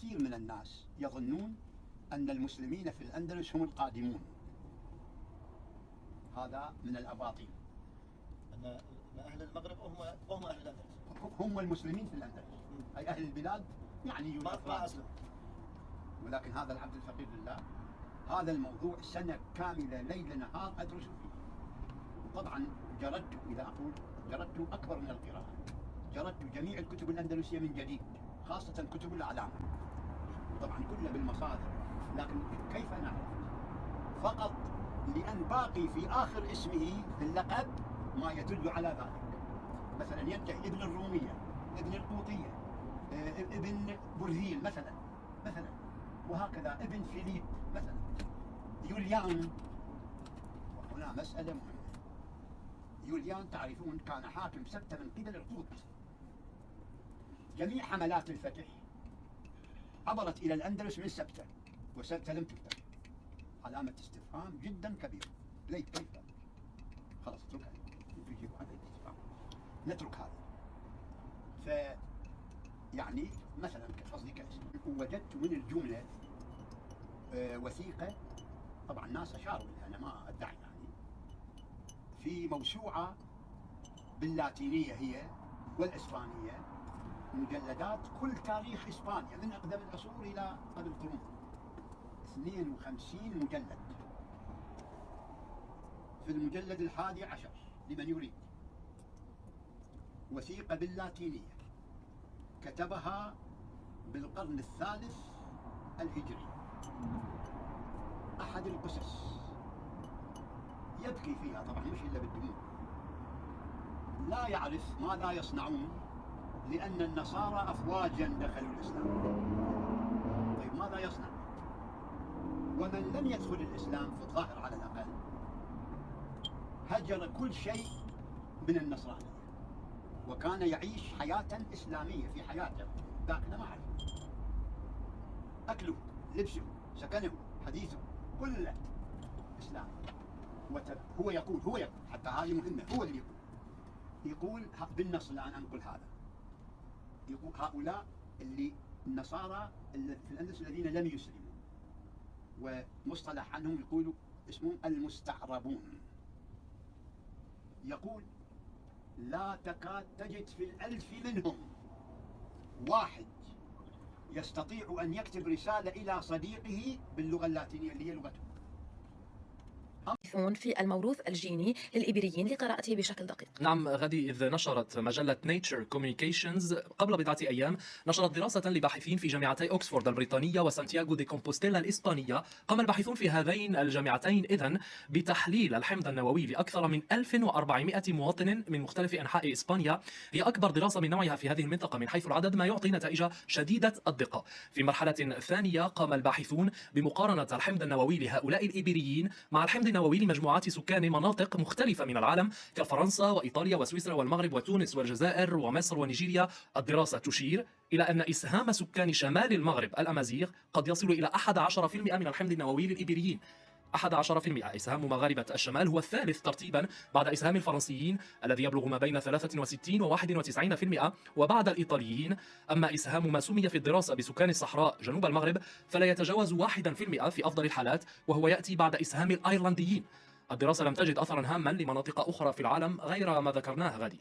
كثير من الناس يظنون أن المسلمين في الأندلس هم القادمون. هذا من الأباطيل. أن أهل المغرب هم أهل الأندلس، هم المسلمين في الأندلس، أي أهل البلاد يعني ما أسلم. ولكن هذا العبد الفقير لله، هذا الموضوع سنة كاملة ليل نهار أدرس فيه. طبعا جردت، إذا أقول جردت أكبر من القراءة، جردت جميع الكتب الأندلسية من جديد، خاصة كتب الأعلام، طبعا كلها بالمصادر. لكن كيف نعرف؟ فقط لأن باقي في آخر اسمه في اللقب ما يدل على ذلك. مثلا ينتهي ابن الرومية، ابن القوطية، ابن برهيل مثلا، وهكذا ابن فيليب مثلا، يوليان. وهنا مسألة مهمة. يوليان تعرفون كان حاكم سبتة من قبل القوط. جميع حملات الفتح عبرت إلى الأندلس من سبتة، وسبتة لم تفتح. علامة استفهام جدا كبيرة. ليه كيف؟ خلاص اتركها، تجيب على الاستفهام، نترك هذا. يعني مثلا قصدي كاسم، وجدت من الجملة وثيقة، طبعا الناس أشاروا لها، أنا ما أدعي يعني، في موسوعة باللاتينية هي والإسبانية، مجلدات كل تاريخ إسبانيا من أقدم العصور إلى قبل قرون، 52 مجلد. في المجلد 11 لمن يريد وثيقة باللاتينية كتبها بالقرن الثالث الهجري، أحد القسس، يبكي فيها طبعا مش إلا بالدموع، لا يعرف ماذا يصنعون لأن النصارى أفواجا دخلوا الإسلام. طيب ماذا يصنع؟ ومن لم يدخل الإسلام في الظاهر على الأقل هجر كل شيء من النصرانية، وكان يعيش حياة إسلامية في حياته، لكن ما عرف. أكله، لبسه، سكنه، حديثه كله إسلامي. هو يقول حتى هذه مهمة، هو اللي يقول بالنص. الآن أنقل هذا، يقول هؤلاء اللي النصارى اللي في الأندلس الذين لم يسلموا، ومصطلح عنهم يقولوا اسمهم المستعربون. يقول لا تكاد تجد في 1000 منهم واحد يستطيع أن يكتب رسالة إلى صديقه باللغة اللاتينية اللي هي لغته. في الموروث الجيني للإيبيريين لقراءته بشكل دقيق. نعم غادي، إذ نشرت مجلة نيتشر كوميونيكيشنز قبل بضعة أيام نشرت دراسة لباحثين في جامعتي أوكسفورد البريطانية وسانتياغو دي كومبوستيلا الإسبانية. قام الباحثون في هذين الجامعتين إذن بتحليل الحمض النووي لأكثر من 1400 مواطن من مختلف أنحاء إسبانيا. هي أكبر دراسة من نوعها في هذه المنطقة من حيث العدد، ما يعطي نتائج شديدة الدقة. في مرحلة ثانية قام الباحثون بمقارنة الحمض النووي لهؤلاء الإيبيريين مع الحمض النووي لمجموعات سكان مناطق مختلفة من العالم كفرنسا وإيطاليا وسويسرا والمغرب وتونس والجزائر ومصر ونيجيريا. الدراسة تشير إلى أن إسهام سكان شمال المغرب الأمازيغ قد يصل إلى 11% من الحمض النووي للإيبيريين. 11%. إسهام مغاربة الشمال هو الثالث ترتيبا بعد إسهام الفرنسيين الذي يبلغ ما بين 63 و 91%، وبعد الإيطاليين. أما إسهام ما سمي في الدراسة بسكان الصحراء جنوب المغرب فلا يتجاوز 1% في أفضل الحالات، وهو يأتي بعد إسهام الأيرلنديين. الدراسة لم تجد أثرا هاما لمناطق أخرى في العالم غير ما ذكرناه غادي.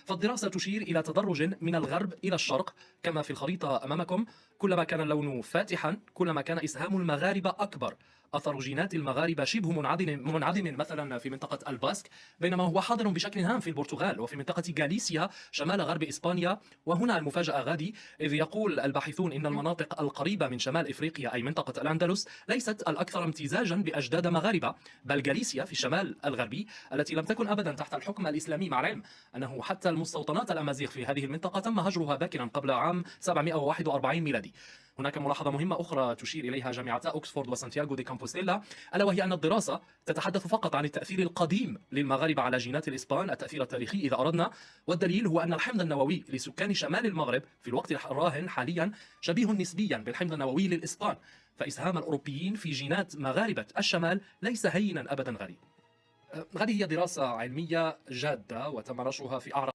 فالدراسة تشير إلى تدرج من الغرب إلى الشرق كما في الخريطة أمامكم. كلما كان اللون فاتحا كلما كان إسهام المغاربة أكبر. أثر جينات المغاربة شبه منعدم مثلا في منطقة الباسك، بينما هو حاضر بشكل هام في البرتغال وفي منطقة غاليسيا شمال غرب إسبانيا. وهنا المفاجأة غادي، إذ يقول الباحثون إن المناطق القريبة من شمال إفريقيا أي منطقة الأندلس ليست الأكثر امتزاجا بأجداد مغاربة، بل غاليسيا في الشمال الغربي التي لم تكن أبدا تحت الحكم الإسلامي، مع العلم أنه حتى المستوطنات الأمازيغ في هذه المنطقة تم هجرها باكرا قبل عام 741 ميلادي. هناك ملاحظة مهمة أخرى تشير إليها جامعتا أوكسفورد وسانتياغو دي كومبوستيلا، ألا وهي أن الدراسة تتحدث فقط عن التأثير القديم للمغاربة على جينات الإسبان، التأثير التاريخي إذا أردنا، والدليل هو أن الحمض النووي لسكان شمال المغرب في الوقت الراهن حاليا شبيه نسبيا بالحمض النووي للإسبان، فإسهام الأوروبيين في جينات مغاربة الشمال ليس هينا أبدا غادي. هذه هي دراسة علمية جادة وتم نشرها في أعرق